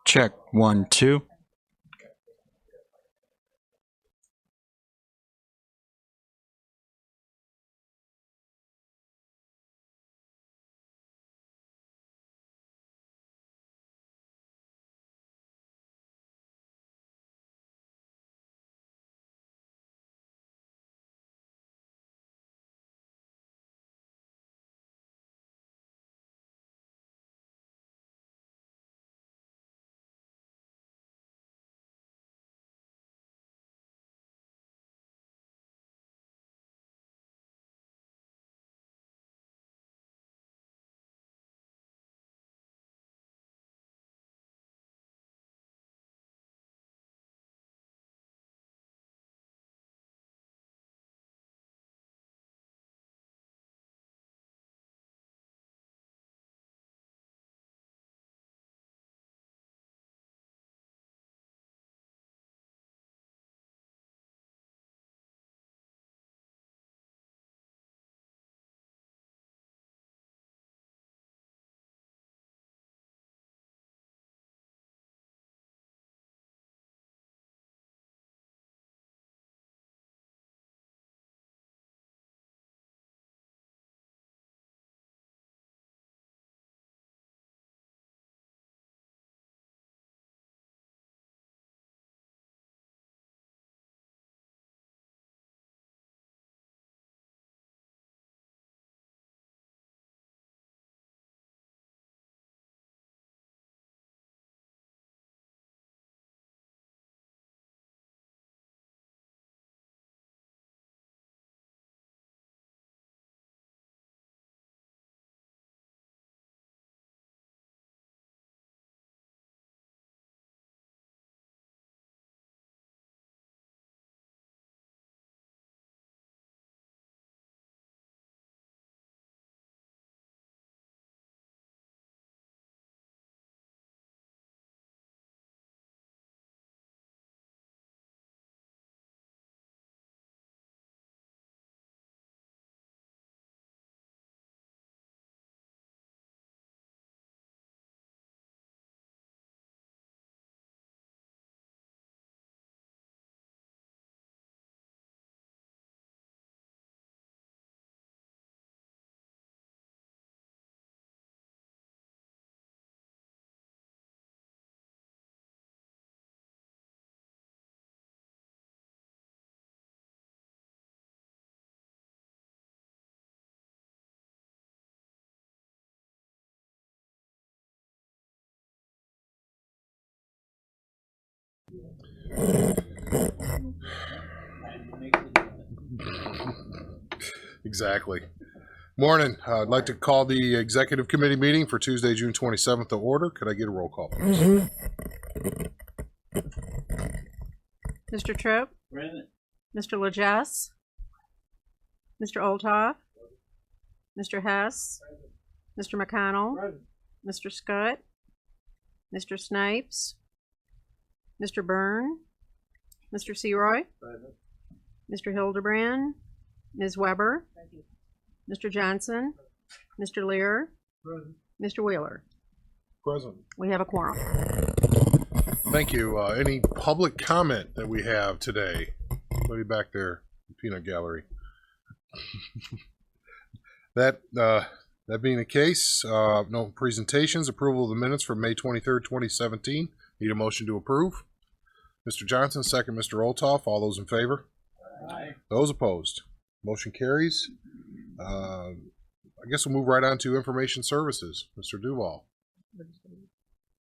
Check 1, 2. Exactly. Morning. I'd like to call the executive committee meeting for Tuesday, June 27th to order. Could I get a roll call, please? Mr. Tripp? Present. Mr. Legess? Mr. Olthoff? Mr. Hess? Mr. McConnell? Present. Mr. Scott? Mr. Snipes? Mr. Byrne? Mr. Seroy? Present. Mr. Hildebrand? Ms. Weber? Mr. Johnson? Mr. Lear? Present. Mr. Wheeler? Present. We have a quorum. Thank you. Any public comment that we have today? Anybody back there, the peanut gallery? That being the case, no presentations. Approval of the minutes for May 23rd, 2017. Need a motion to approve. Mr. Johnson, second. Mr. Olthoff. All those in favor? Aye. Those opposed? Motion carries. I guess we'll move right on to information services. Mr. Duval.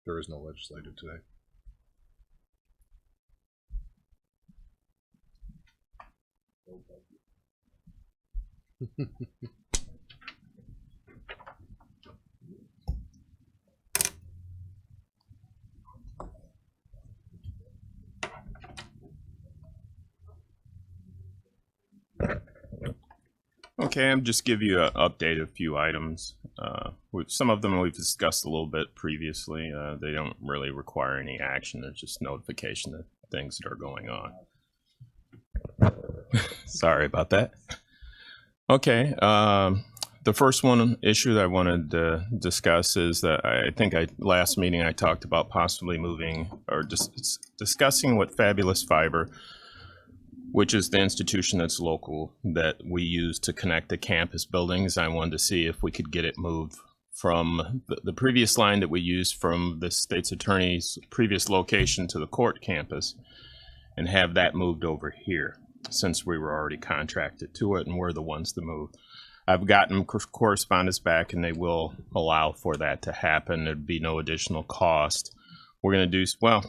There is no legislative today. Okay, I'm just give you an update of a few items. Some of them we've discussed a little bit previously. They don't really require any action. They're just notification of things that are going on. Sorry about that. Okay, The first one issue that I wanted to discuss is that I think last meeting I talked about possibly moving or discussing with Fabulous Fiber, which is the institution that's local that we use to connect the campus buildings. I wanted to see if we could get it moved from the previous line that we used from the state's attorney's previous location to the court campus and have that moved over here, since we were already contracted to it and we're the ones to move. I've gotten correspondence back and they will allow for that to happen. There'd be no additional cost. We're going to do, well,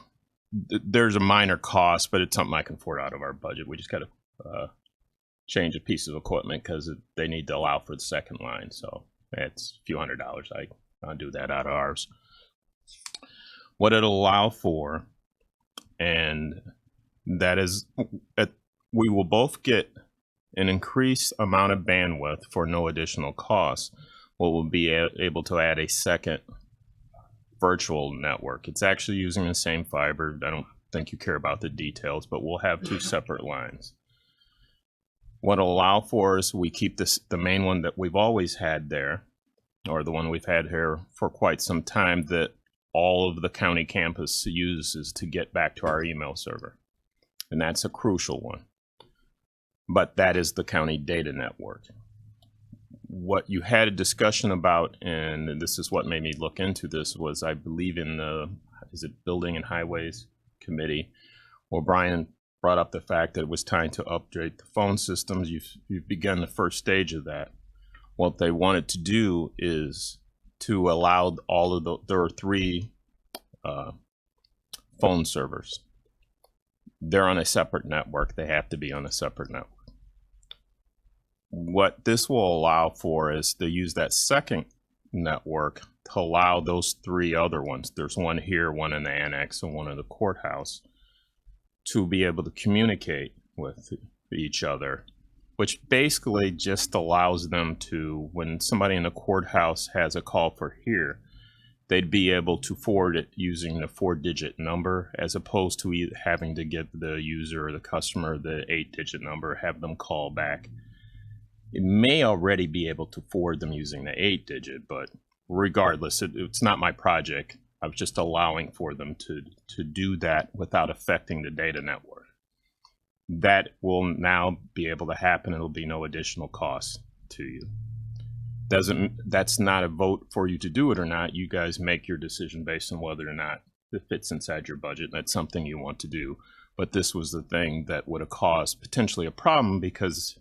there's a minor cost, but it's something I can afford out of our budget. We just got to change a piece of equipment because they need to allow for the second line. So it's a few $100. I'll do that out of ours. What it'll allow for, and that is, we will both get an increased amount of bandwidth for no additional cost. We'll be able to add a second virtual network. It's actually using the same fiber. I don't think you care about the details, but we'll have two separate lines. What it'll allow for is we keep the main one that we've always had there, or the one we've had here for quite some time, that all of the county campus uses to get back to our email server. And that's a crucial one. But that is the county data network. What you had a discussion about, and this is what made me look into this, was I believe in the, is it Building and Highways Committee, where Brian brought up the fact that it was time to update the phone systems. You've begun the first stage of that. What they wanted to do is to allow all of there are 3 phone servers. They're on a separate network. They have to be on a separate network. What this will allow for is to use that second network to allow those 3 other ones. There's one here, one in the annex, and one in the courthouse, to be able to communicate with each other, which basically just allows them to, when somebody in the courthouse has a call for here, they'd be able to forward it using the 4-digit number, as opposed to having to give the user or the customer the 8-digit number, have them call back. It may already be able to forward them using the 8-digit, but regardless, it's not my project. I was just allowing for them to do that without affecting the data network. That will now be able to happen. It'll be no additional cost to you. That's not a vote for you to do it or not. You guys make your decision based on whether or not it fits inside your budget. That's something you want to do. But this was the thing that would have caused potentially a problem, because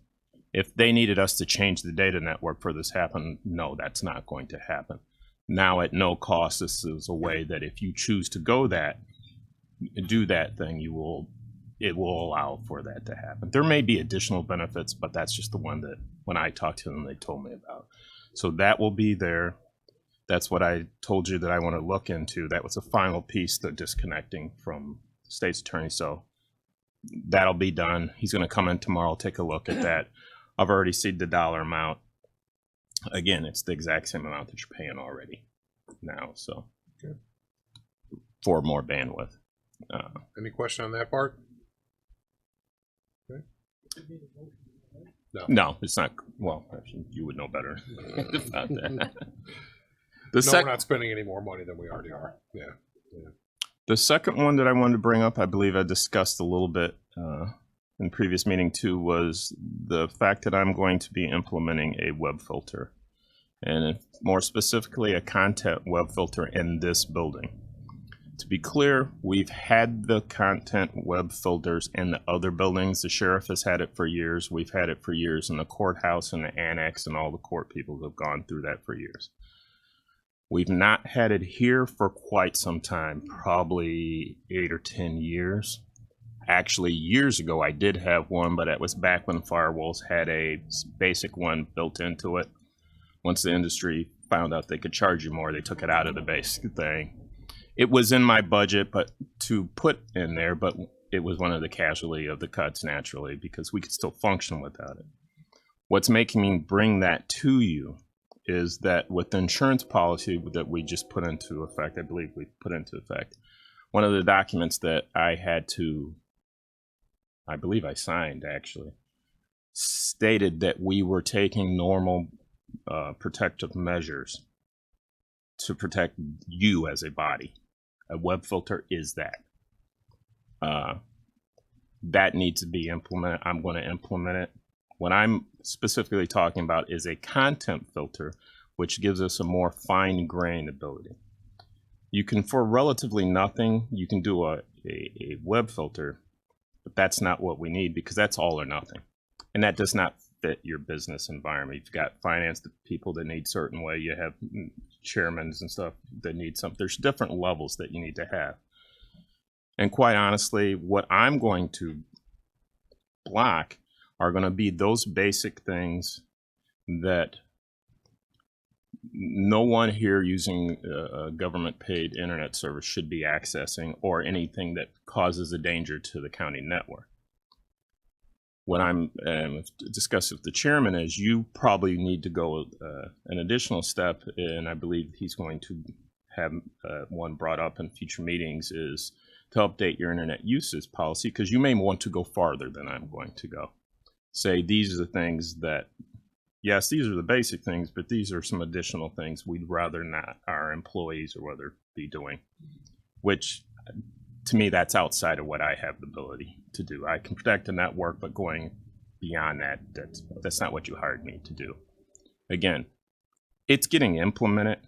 if they needed us to change the data network for this to happen, no, that's not going to happen. Now at no cost, this is a way that if you choose to do that thing, it will allow for that to happen. There may be additional benefits, but that's just the one that when I talked to them, they told me about. So that will be there. That's what I told you that I want to look into. That was the final piece, the disconnecting from the state's attorney. So that'll be done. He's going to come in tomorrow, take a look at that. I've already seen the dollar amount. Again, it's the exact same amount that you're paying already now. So okay. For more bandwidth. Any question on that part? Okay. No, it's not. Well, actually, you would know better about that. We're not spending any more money than we already are. Yeah. The second one that I wanted to bring up, I believe I discussed a little bit in previous meeting too, was the fact that I'm going to be implementing a web filter, and more specifically a content web filter in this building. To be clear, we've had the content web filters in the other buildings. The sheriff has had it for years. We've had it for years in the courthouse and the annex, and all the court people have gone through that for years. We've not had it here for quite some time, probably 8 or 10 years. Actually, years ago, I did have one, but it was back when firewalls had a basic one built into it. Once the industry found out they could charge you more, they took it out of the basic thing. It was in my budget, but to put in there, but it was one of the casualty of the cuts naturally, because we could still function without it. What's making me bring that to you is that with the insurance policy that we just put into effect, I believe we put into effect, one of the documents that I had to, I believe I signed actually, stated that we were taking normal protective measures to protect you as a body. A web filter is that. That needs to be implemented. I'm going to implement it. What I'm specifically talking about is a content filter, which gives us a more fine-grained ability. You can, for relatively nothing, you can do a web filter, but that's not what we need because that's all or nothing. And that does not fit your business environment. You've got finance people that need certain way. You have chairmen and stuff that need some. There's different levels that you need to have. And quite honestly, what I'm going to block are going to be those basic things that no one here using a government paid internet service should be accessing, or anything that causes a danger to the county network. What I'm discussing with the chairman is you probably need to go an additional step, and I believe he's going to have one brought up in future meetings, is to update your internet uses policy, because you may want to go farther than I'm going to go. Say these are the things that, yes, these are the basic things, but these are some additional things we'd rather not our employees or whether be doing, which to me, that's outside of what I have the ability to do. I can protect the network, but going beyond that, that's not what you hired me to do. Again, it's getting implemented.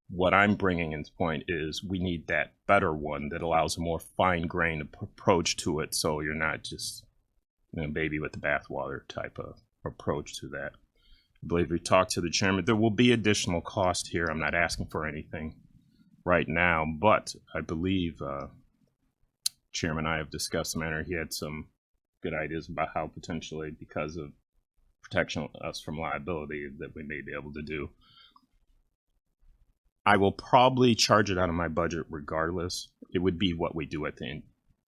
What I'm bringing in point is we need that better one that allows a more fine-grained approach to it, so you're not just baby with the bathwater type of approach to that. I believe we talked to the chairman. There will be additional cost here. I'm not asking for anything right now, but I believe Chairman and I have discussed the matter. He had some good ideas about how potentially, because of protection of us from liability, that we may be able to do. I will probably charge it out of my budget regardless. It would be what we do at the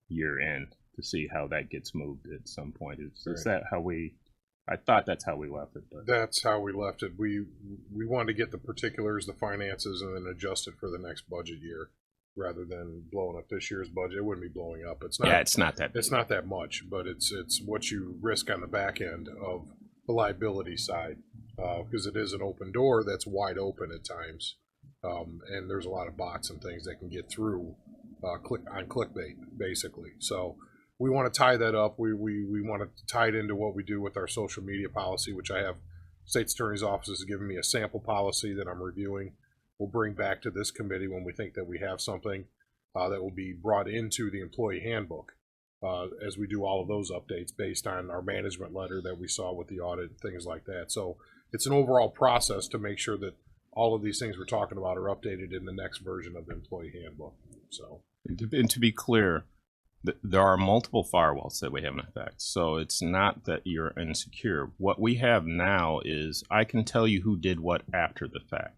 year end to see how that gets moved at some point. Is that how we? I thought that's how we left it. But. That's how we left it. We wanted to get the particulars, the finances, and then adjust it for the next budget year, rather than blowing up this year's budget. It wouldn't be blowing up. It's not. Yeah, it's not that. It's not that much, but it's what you risk on the back end of the liability side, because it is an open door that's wide open at times, and there's a lot of bots and things that can get through clickbait, basically. So we want to tie that up. We want to tie it into what we do with our social media policy, which I have State's Attorney's Office has given me a sample policy that I'm reviewing. We'll bring back to this committee when we think that we have something that will be brought into the employee handbook as we do all of those updates based on our management letter that we saw with the audit and things like that. So it's an overall process to make sure that all of these things we're talking about are updated in the next version of the employee handbook. So, and to be clear, there are multiple firewalls that we have in effect. So it's not that you're insecure. What we have now is I can tell you who did what after the fact.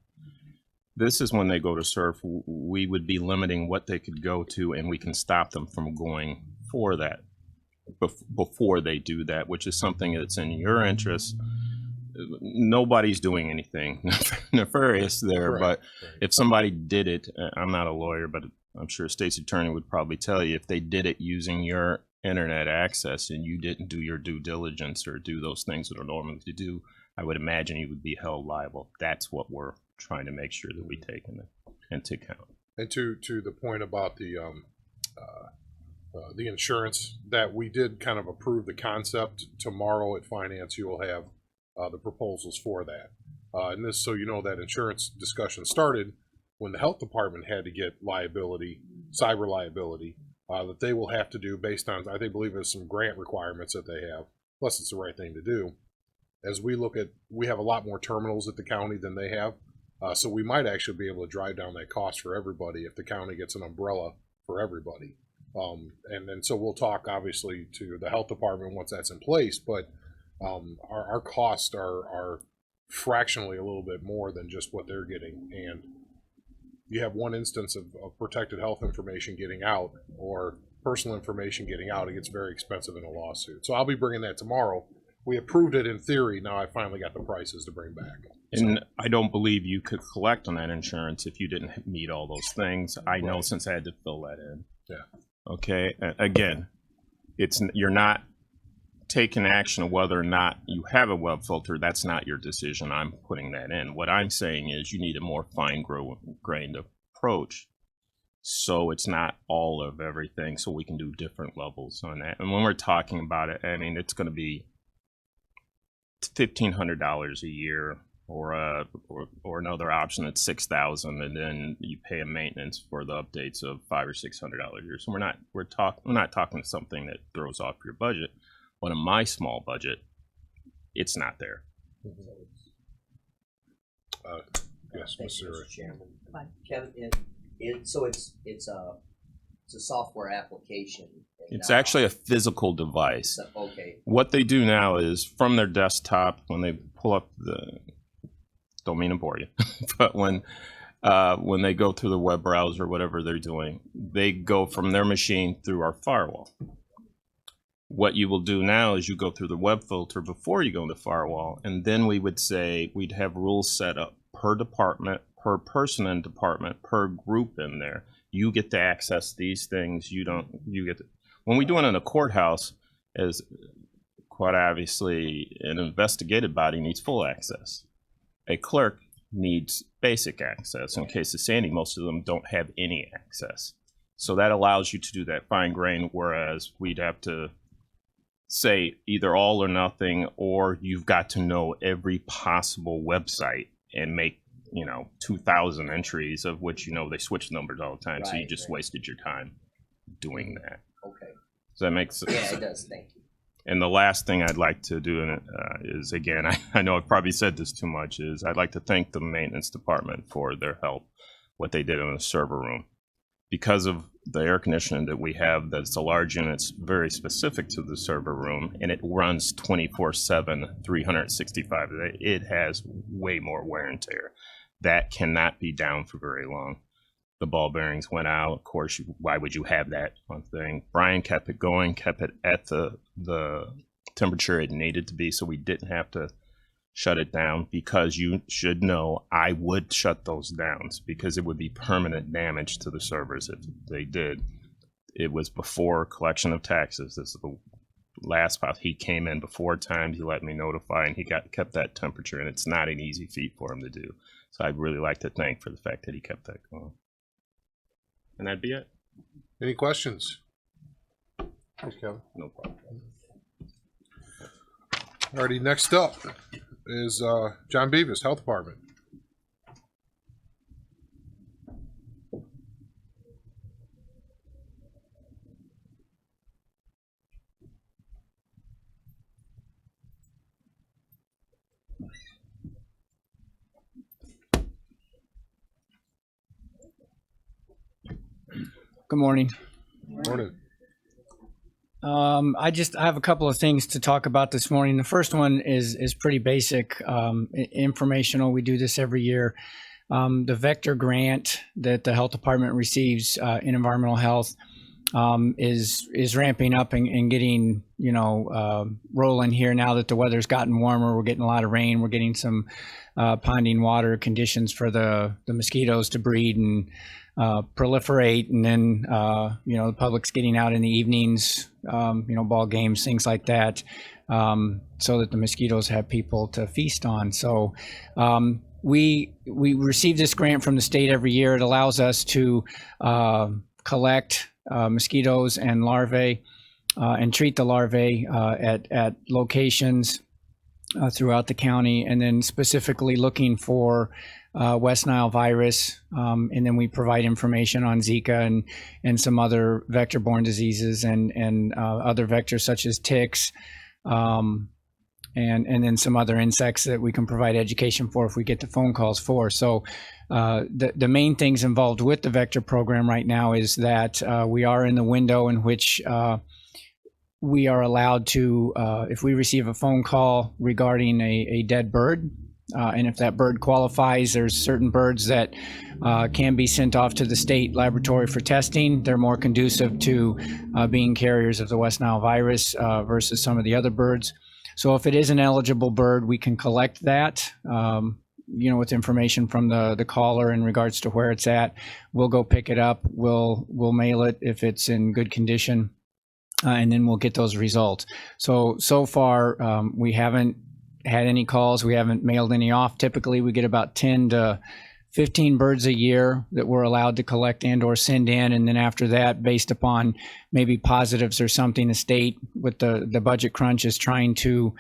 This is when they go to surf, we would be limiting what they could go to, and we can stop them from going for that before they do that, which is something that's in your interest. Nobody's doing anything nefarious there, Correct. But if somebody did it, I'm not a lawyer, but I'm sure a state's attorney would probably tell you if they did it using your internet access and you didn't do your due diligence or do those things that are normally to do, I would imagine you would be held liable. That's what we're trying to make sure that we take into account. And to the point about the insurance, that we did kind of approve the concept. Tomorrow at Finance, you will have the proposals for that. And this, so you know, that insurance discussion started when the health department had to get liability, cyber liability, that they will have to do based on, I believe there's some grant requirements that they have, plus it's the right thing to do. As we look at, we have a lot more terminals at the county than they have. So we might actually be able to drive down that cost for everybody if the county gets an umbrella for everybody. And then so we'll talk obviously to the health department once that's in place, but our costs are fractionally a little bit more than just what they're getting. And you have one instance of protected health information getting out or personal information getting out, it gets very expensive in a lawsuit. So I'll be bringing that tomorrow. We approved it in theory. Now I finally got the prices to bring back. And I don't believe you could collect on that insurance if you didn't meet all those things. I know, since I had to fill that in. Yeah. Okay. Again, you're not take an action of whether or not you have a web filter, that's not your decision. I'm putting that in. What I'm saying is you need a more fine-grained approach, so it's not all of everything, so we can do different levels on that. And when we're talking about it, I mean, it's going to be $1,500 a year, or another option that's $6,000, and then you pay a maintenance for the updates of $500 or $600 a year. So we're not talking something that throws off your budget. But in my small budget, it's not there. Yes, Mr. Mr. Chairman. Kevin, so it's a software application. It's actually a physical device. Okay. What they do now is from their desktop, when they pull up don't mean to bore you, but when they go through the web browser, whatever they're doing, they go from their machine through our firewall. What you will do now is you go through the web filter before you go into firewall, and then we would say we'd have rules set up per department, per person in department, per group in there. You get to access these things. You get to, when we do it in a courthouse, as quite obviously an investigative body needs full access. A clerk needs basic access. In case of Sandy, most of them don't have any access. So that allows you to do that fine grain, whereas we'd have to say either all or nothing, or you've got to know every possible website and make 2,000 entries, of which they switch numbers all the time. So you just wasted your time doing that. Okay. Does that make sense? Yeah, it does. Thank you. And the last thing I'd like to do is, again, I know I've probably said this too much, is I'd like to thank the maintenance department for their help, what they did in the server room. Because of the air conditioning that we have, that's a large unit, it's very specific to the server room, and it runs 24/7, 365 days. It has way more wear and tear. That cannot be down for very long. The ball bearings went out. Of course, why would you have that one thing? Brian kept it going, kept it at the temperature it needed to be, so we didn't have to shut it down, because you should know I would shut those down, because it would be permanent damage to the servers if they did. It was before collection of taxes. This is the last spot. He came in before time. He let me notify, and he kept that temperature, and it's not an easy feat for him to do. So I'd really like to thank for the fact that he kept that going. And that'd be it. Any questions? Thanks, Kevin. No problem. Alrighty, next up is John Beavis, Health Department. Good morning. Morning. I have a couple of things to talk about this morning. The first one is pretty basic, informational. We do this every year. The Vector grant that the health department receives in environmental health is ramping up and getting rolling here now that the weather's gotten warmer. We're getting a lot of rain. We're getting some ponding water conditions for the mosquitoes to breed and proliferate, and then the public's getting out in the evenings, ball games, things like that, so that the mosquitoes have people to feast on. So we receive this grant from the state every year. It allows us to collect mosquitoes and larvae and treat the larvae at locations throughout the county, and then specifically looking for West Nile virus, and then we provide information on Zika and some other vector-borne diseases and other vectors such as ticks, and then some other insects that we can provide education for if we get the phone calls for. So the main things involved with the vector program right now is that we are in the window in which we are allowed to, if we receive a phone call regarding a dead bird, and if that bird qualifies, there's certain birds that can be sent off to the state laboratory for testing. They're more conducive to being carriers of the West Nile virus versus some of the other birds. So if it is an eligible bird, we can collect that, with information from the caller in regards to where it's at. We'll go pick it up. We'll mail it if it's in good condition. and then we'll get those results. So far, we haven't had any calls. We haven't mailed any off. Typically, we get about 10 to 15 birds a year that we're allowed to collect and or send in. And then after that, based upon maybe positives or something, the state with the budget crunch is trying to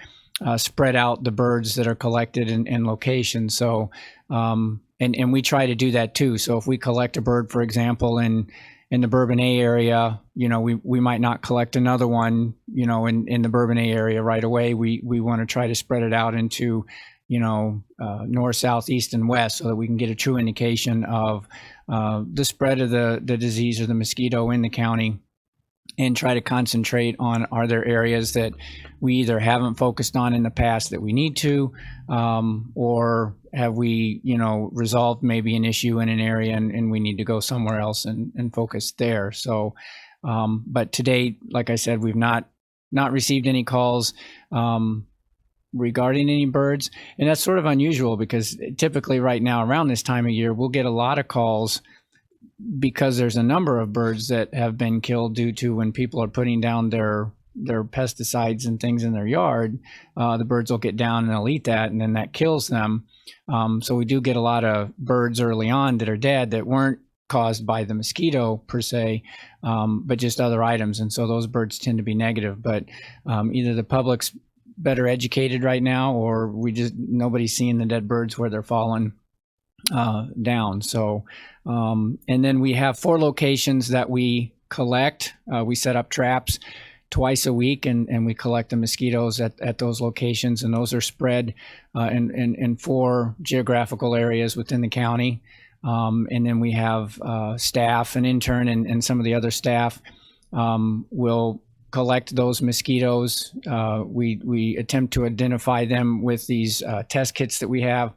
spread out the birds that are collected in locations. So, and we try to do that too. So if we collect a bird, for example, in the Bourbonnais area, we might not collect another one, in the Bourbonnais area right away. We want to try to spread it out into, north, south, east, and west, so that we can get a true indication of the spread of the disease or the mosquito in the county, and try to concentrate on, are there areas that we either haven't focused on in the past that we need to, or have we, resolved maybe an issue in an area and we need to go somewhere else and focus there. So, but to date, like I said, we've not received any calls regarding any birds. And that's sort of unusual, because typically right now around this time of year, we'll get a lot of calls because there's a number of birds that have been killed due to when people are putting down their pesticides and things in their yard. The birds will get down and they'll eat that, and then that kills them. So we do get a lot of birds early on that are dead that weren't caused by the mosquito per se, but just other items. And so those birds tend to be negative. But either the public's better educated right now, or nobody's seeing the dead birds where they're falling down. So, and then we have 4 locations that we collect. We set up traps twice a week, and we collect the mosquitoes at those locations, and those are spread in 4 geographical areas within the county. And then we have staff, an intern, and some of the other staff will collect those mosquitoes. We attempt to identify them with these test kits that we have,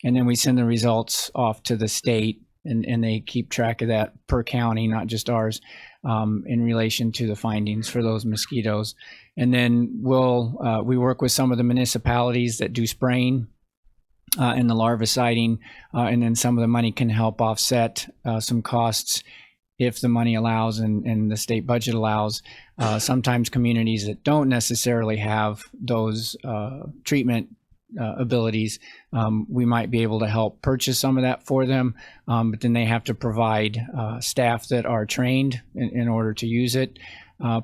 and then we send the results off to the state, and they keep track of that per county, not just ours, in relation to the findings for those mosquitoes. And then we work with some of the municipalities that do spraying and the larviciding, and then some of the money can help offset some costs if the money allows and the state budget allows. Sometimes communities that don't necessarily have those treatment abilities, we might be able to help purchase some of that for them, but then they have to provide staff that are trained in order to use it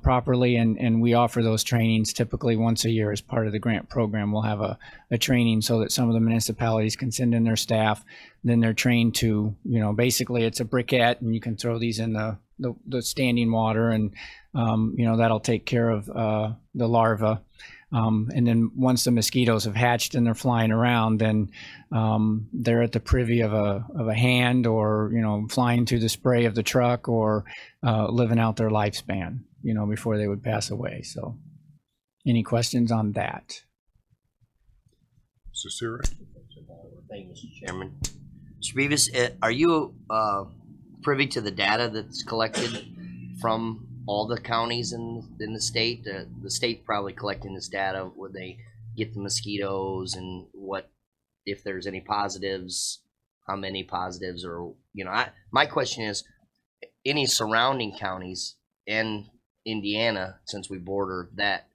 properly, and we offer those trainings typically once a year as part of the grant program. We'll have a training so that some of the municipalities can send in their staff. Then they're trained to, basically it's a briquette, and you can throw these in the standing water, and that'll take care of the larva. And then once the mosquitoes have hatched and they're flying around, then they're at the privy of a hand, or flying through the spray of the truck, or living out their lifespan, before they would pass away. So, any questions on that? Mr. Siri? Thank you, Mr. Chairman. Mr. Beavis, are you privy to the data that's collected from all the counties in the state? The state probably collecting this data where they get the mosquitoes, and what, if there's any positives, how many positives, or my question is, any surrounding counties and Indiana, since we border that,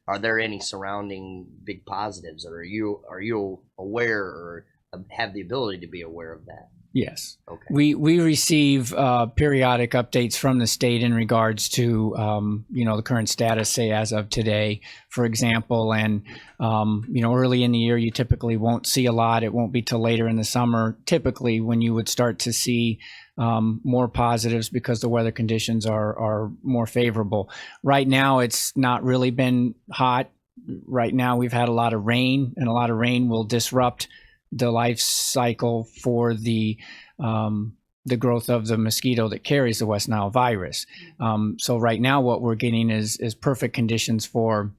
are there any surrounding big positives, or are you aware or have the ability to be aware of that? Yes. Okay. We receive periodic updates from the state in regards to the current status, say as of today, for example. And early in the year, you typically won't see a lot. It won't be till later in the summer, typically, when you would start to see more positives, because the weather conditions are more favorable. Right now, it's not really been hot. Right now, we've had a lot of rain, and a lot of rain will disrupt the life cycle for the growth of the mosquito that carries the West Nile virus. So right now what we're getting is perfect conditions for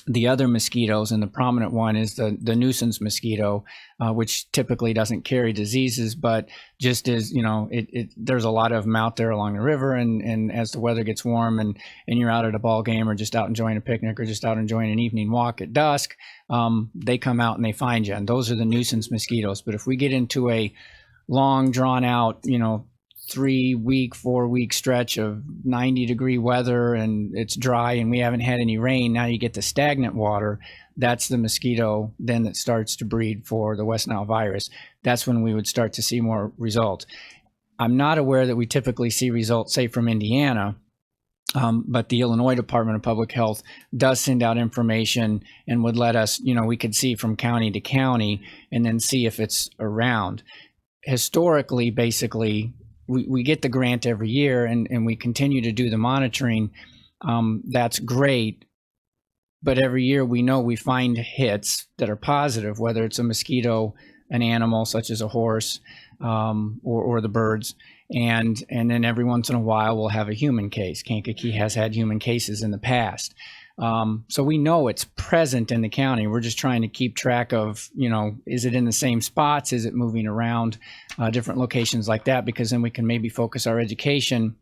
the other mosquitoes, and the prominent one is the nuisance mosquito, which typically doesn't carry diseases, but just is, there's a lot of them out there along the river, and as the weather gets warm and you're out at a ball game, or just out enjoying a picnic, or just out enjoying an evening walk at dusk, they come out and they find you, and those are the nuisance mosquitoes. But if we get into a long, drawn out, 3-week, 4-week stretch of 90-degree weather and it's dry and we haven't had any rain, now you get the stagnant water. That's the mosquito then that starts to breed for the West Nile virus. That's when we would start to see more results. I'm not aware that we typically see results, say, from Indiana, but the Illinois Department of Public Health does send out information and would let us, we could see from county to county and then see if it's around. Historically, basically, we get the grant every year and we continue to do the monitoring. That's great. But every year we know we find hits that are positive, whether it's a mosquito, an animal such as a horse, or the birds. And then every once in a while we'll have a human case. Kankakee has had human cases in the past. So we know it's present in the county. We're just trying to keep track of, is it in the same spots? Is it moving around different locations like that? Because then we can maybe focus our education,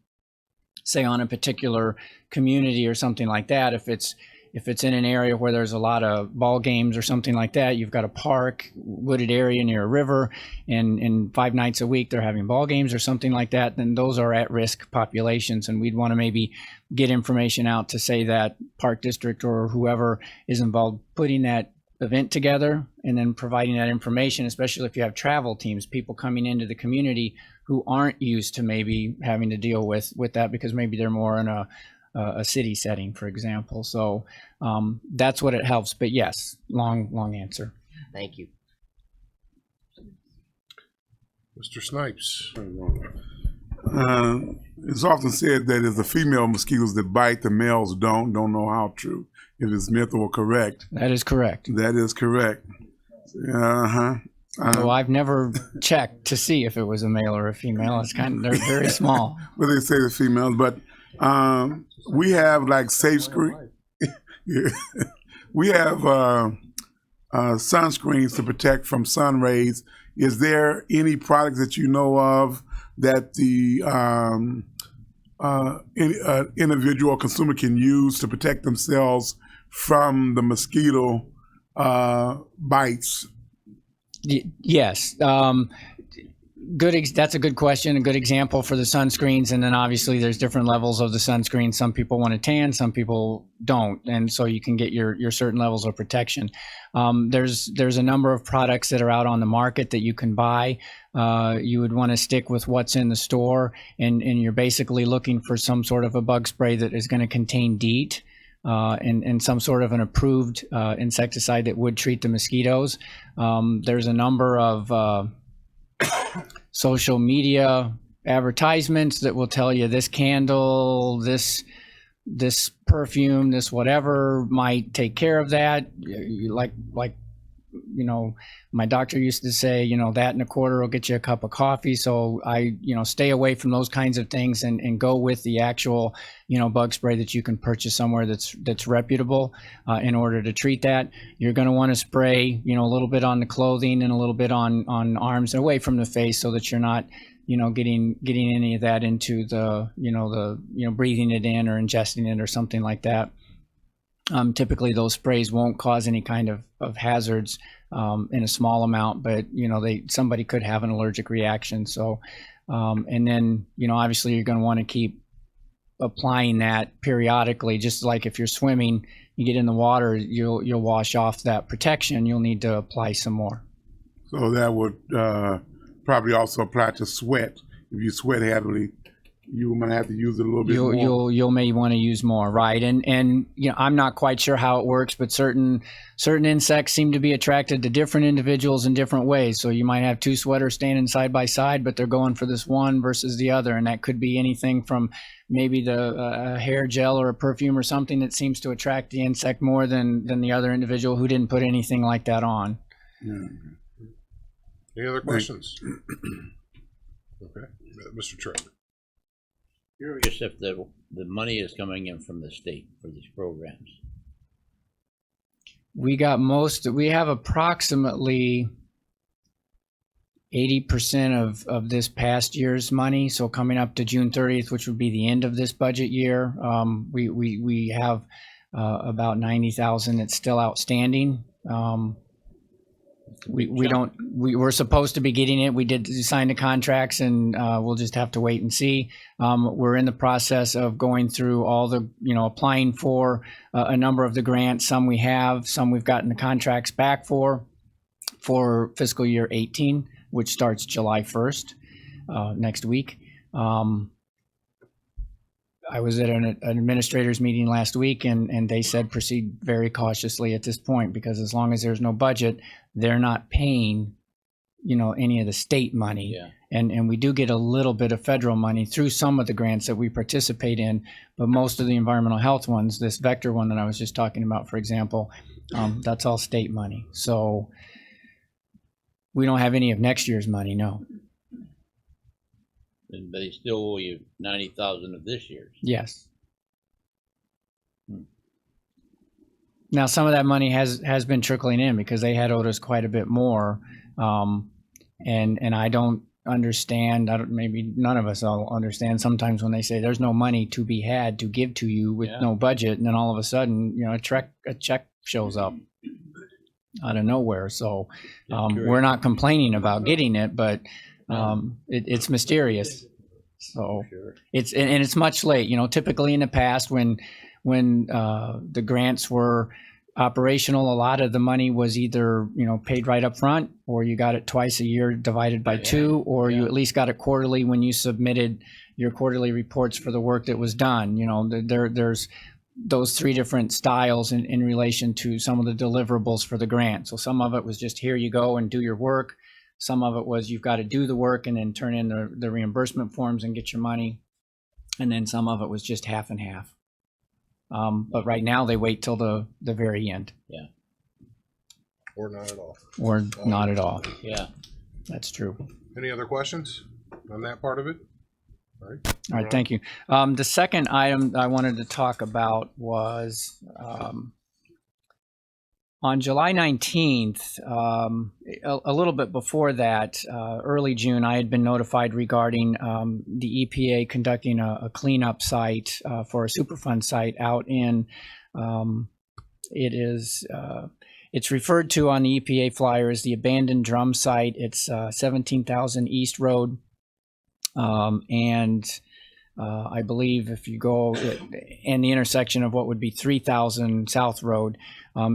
say, on a particular community or something like that. If it's in an area where there's a lot of ball games or something like that, you've got a park, wooded area near a river, and 5 nights a week they're having ball games or something like that, then those are at-risk populations. And we'd want to maybe get information out to, say, that park district or whoever is involved putting that event together and then providing that information, especially if you have travel teams, people coming into the community who aren't used to maybe having to deal with that because maybe they're more in a city setting, for example. So that's what it helps. But yes, long answer. Thank you. Mr. Snipes. It's often said that it's the female mosquitoes that bite, the males don't know how true, if it's myth or correct. That is correct. That is correct. Well, I've never checked to see if it was a male or a female. It's they're very small. But they say the females, but we have like safe screen. We have sunscreens to protect from sun rays. Is there any products that you know of that the individual or consumer can use to protect themselves from the mosquito bites? Yes. That's a good question, a good example for the sunscreens. And then obviously there's different levels of the sunscreen. Some people want to tan, some people don't. And so you can get your certain levels of protection. There's a number of products that are out on the market that you can buy. You would want to stick with what's in the store, and you're basically looking for some sort of a bug spray that is going to contain DEET. And some sort of an approved insecticide that would treat the mosquitoes. There's a number of social media advertisements that will tell you this candle, this perfume, this whatever might take care of that. Like my doctor used to say, that and a quarter will get you a cup of coffee. So I, stay away from those kinds of things and go with the actual, bug spray that you can purchase somewhere that's reputable in order to treat that. You're going to want to spray, a little bit on the clothing and a little bit on arms and away from the face so that you're not, getting any of that into the, breathing it in or ingesting it or something like that. Typically those sprays won't cause any kind of hazards in a small amount, but somebody could have an allergic reaction. So, and then, obviously you're going to want to keep applying that periodically. Just like if you're swimming, you get in the water, you'll wash off that protection. You'll need to apply some more. So that would probably also apply to sweat. If you sweat heavily, you might have to use it a little bit more. You'll may want to use more, right? And I'm not quite sure how it works, but certain insects seem to be attracted to different individuals in different ways. So you might have 2 sweaters standing side by side, but they're going for this one versus the other, and that could be anything from maybe the hair gel or a perfume or something that seems to attract the insect more than the other individual who didn't put anything like that on. Yeah. Any other questions? Okay, Mr. Trent. Curious if the money is coming in from the state for these programs. We have approximately 80% of this past year's money. So coming up to June 30th, which would be the end of this budget year, we have about $90,000 that's still outstanding. we're supposed to be getting it. We did sign the contracts, and we'll just have to wait and see. We're in the process of going through all the, applying for a number of the grants. Some we have, some we've gotten the contracts back for fiscal year 18, which starts July 1st, next week. I was at an administrators meeting last week, and they said proceed very cautiously at this point, because as long as there's no budget, they're not paying, any of the state money. Yeah. And we do get a little bit of federal money through some of the grants that we participate in, but most of the environmental health ones, this vector one that I was just talking about, for example, that's all state money. So we don't have any of next year's money, no. But they still owe you 90,000 of this year's. Yes. Now, some of that money has been trickling in because they had owed us quite a bit more. And I don't understand, maybe none of us all understand sometimes when they say there's no money to be had to give to you with no budget. And then all of a sudden, a check shows up out of nowhere. So we're not complaining about getting it, but it's mysterious. So it's much late. Typically in the past when the grants were operational, a lot of the money was either paid right up front, or you got it twice a year divided by two, or you at least got it quarterly when you submitted your quarterly reports for the work that was done. There's those three different styles in relation to some of the deliverables for the grant. So some of it was just, here you go and do your work. Some of it was, you've got to do the work and then turn in the reimbursement forms and get your money. And then some of it was just half and half. But right now they wait till the very end. Yeah. Or not at all. Or not at all. Yeah. That's true. Any other questions on that part of it? All right. All right, thank you. The second item I wanted to talk about was on July 19th, a little bit before that, early June, I had been notified regarding the EPA conducting a cleanup site for a Superfund site out in, it's referred to on the EPA flyer as the abandoned drum site. It's 17,000 East Road. And I believe if you go in the intersection of what would be 3,000 South Road,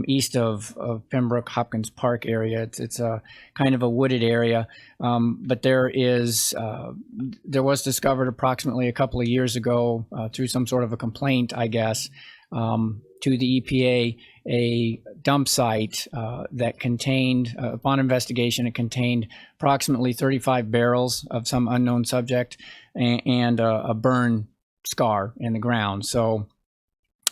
east of Pembroke Hopkins Park area, it's a kind of a wooded area. But there was discovered approximately a couple of years ago through some sort of a complaint, I guess, to the EPA, a dump site that contained, upon investigation, it contained approximately 35 barrels of some unknown subject and a burn scar in the ground. So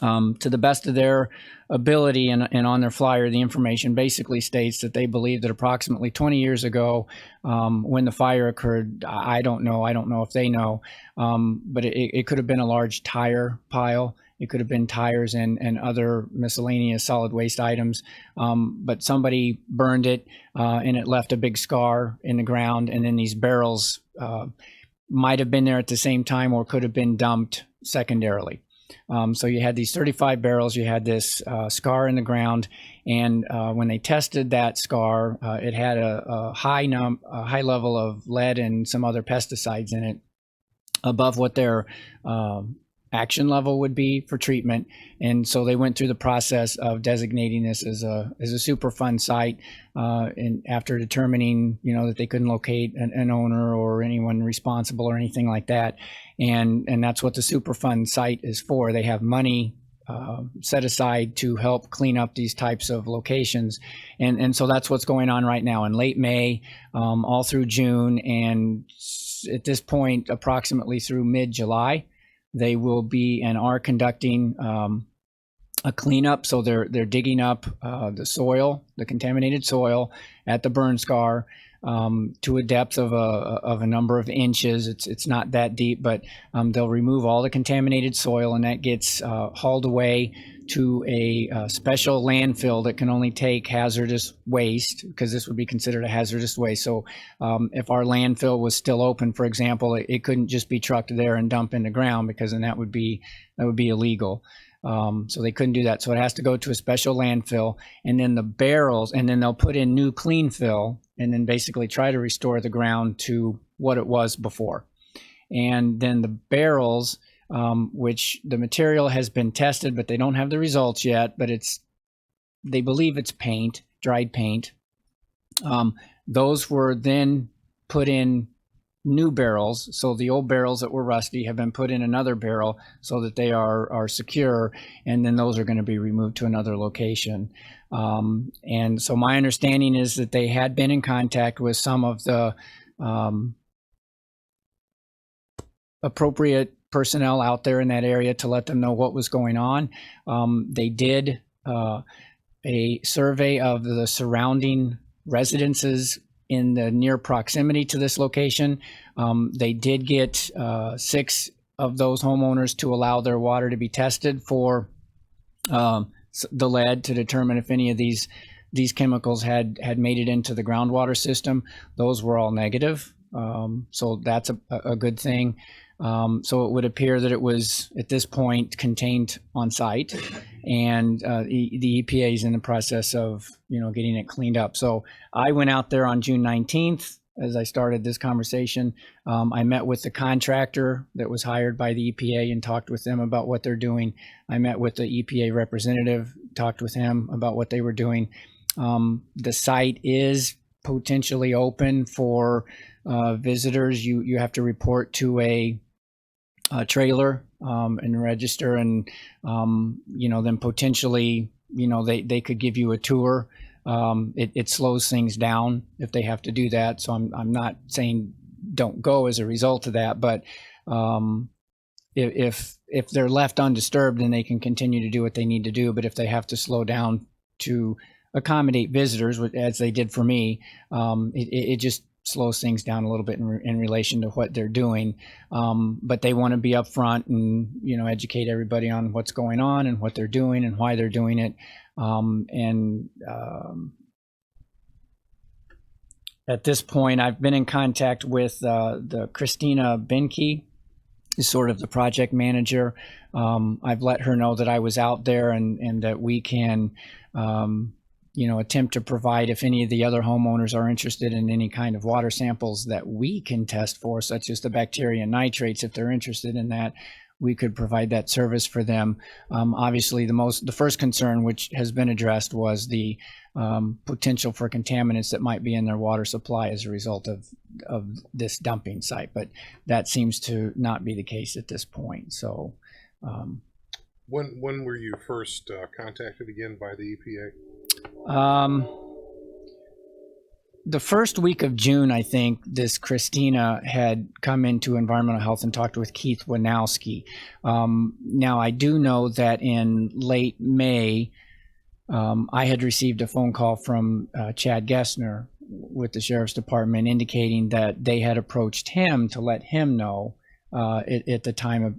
to the best of their ability and on their flyer, the information basically states that they believe that approximately 20 years ago, when the fire occurred, I don't know if they know, but it could have been a large tire pile. It could have been tires and other miscellaneous solid waste items, but somebody burned it and it left a big scar in the ground. And then these barrels might have been there at the same time or could have been dumped secondarily. So you had these 35 barrels, you had this scar in the ground, and when they tested that scar, it had a high level of lead and some other pesticides in it, above what their action level would be for treatment. And so they went through the process of designating this as a Superfund site, and after determining that they couldn't locate an owner or anyone responsible or anything like that. And that's what the Superfund site is for. They have money set aside to help clean up these types of locations. And so that's what's going on right now in late May, all through June, and at this point approximately through mid-July. They will be and are conducting a cleanup. So they're digging up the soil, the contaminated soil at the burn scar to a depth of a number of inches. It's not that deep, but they'll remove all the contaminated soil, and that gets hauled away to a special landfill that can only take hazardous waste, because this would be considered a hazardous waste. So if our landfill was still open, for example, it couldn't just be trucked there and dumped in the ground, because then that would be illegal. So they couldn't do that. So it has to go to a special landfill, and then the barrels, and then they'll put in new clean fill, and then basically try to restore the ground to what it was before. And then the barrels, which the material has been tested, but they don't have the results yet, but they believe it's paint, dried paint. Those were then put in new barrels. So the old barrels that were rusty have been put in another barrel so that they are secure, and then those are going to be removed to another location. And so my understanding is that they had been in contact with some of the appropriate personnel out there in that area to let them know what was going on. They did a survey of the surrounding residences in the near proximity to this location. They did get 6 of those homeowners to allow their water to be tested for the lead, to determine if any of these chemicals had made it into the groundwater system. Those were all negative. So that's a good thing. So it would appear that it was at this point contained on site, and the EPA is in the process of getting it cleaned up. So I went out there on June 19th as I started this conversation. I met with the contractor that was hired by the EPA and talked with them about what they're doing. I met with the EPA representative, talked with him about what they were doing. The site is potentially open for visitors. You have to report to a trailer and register, and then potentially they could give you a tour. It slows things down if they have to do that. So I'm not saying don't go as a result of that, but if they're left undisturbed, then they can continue to do what they need to do. But if they have to slow down to accommodate visitors, as they did for me, it just slows things down a little bit in relation to what they're doing. But they want to be upfront and educate everybody on what's going on and what they're doing and why they're doing it. At this point, I've been in contact with the Christina Benke, is sort of the project manager. I've let her know that I was out there and that we can attempt to provide, if any of the other homeowners are interested in any kind of water samples that we can test for, such as the bacteria and nitrates, if they're interested in that, we could provide that service for them. Obviously, the first concern, which has been addressed, was the potential for contaminants that might be in their water supply as a result of this dumping site. But that seems to not be the case at this point. So, when were you first contacted again by the EPA? The first week of June, I think, this Christina had come into environmental health and talked with Keith Wanowski. Now, I do know that in late May, I had received a phone call from Chad Gessner with the Sheriff's Department indicating that they had approached him to let him know at the time of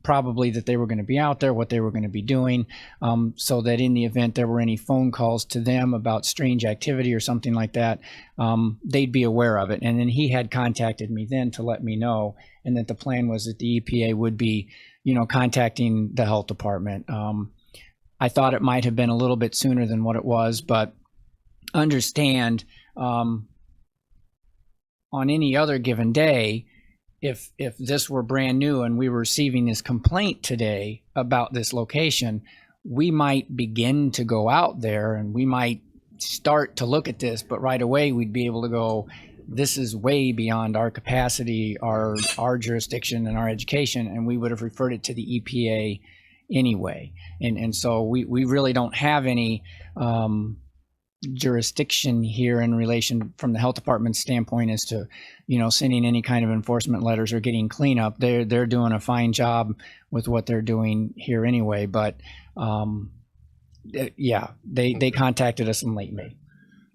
probably that they were going to be out there, what they were going to be doing, so that in the event there were any phone calls to them about strange activity or something like that, they'd be aware of it. And then he had contacted me then to let me know, and that the plan was that the EPA would be, contacting the health department. I thought it might have been a little bit sooner than what it was, but understand on any other given day, if this were brand new and we were receiving this complaint today about this location, we might begin to go out there and we might start to look at this, but right away we'd be able to go, this is way beyond our capacity, our jurisdiction and our education, and we would have referred it to the EPA anyway. And so we really don't have any jurisdiction here in relation from the health department's standpoint as to sending any kind of enforcement letters or getting cleanup. They're doing a fine job with what they're doing here anyway, but they contacted us in late May.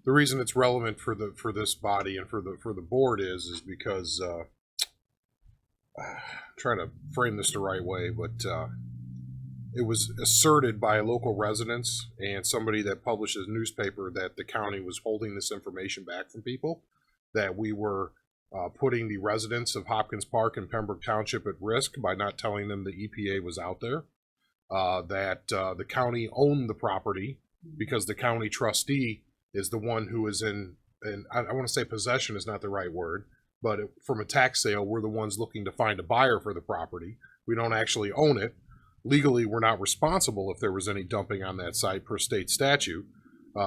The reason it's relevant for this body and for the board is because I'm trying to frame this the right way, but it was asserted by local residents and somebody that publishes newspaper that the county was holding this information back from people, that we were putting the residents of Hopkins Park and Pembroke Township at risk by not telling them the EPA was out there. that the county owned the property because the county trustee is the one who is in, and I want to say possession is not the right word, but from a tax sale, we're the ones looking to find a buyer for the property. We don't actually own it. Legally, we're not responsible if there was any dumping on that site per state statute.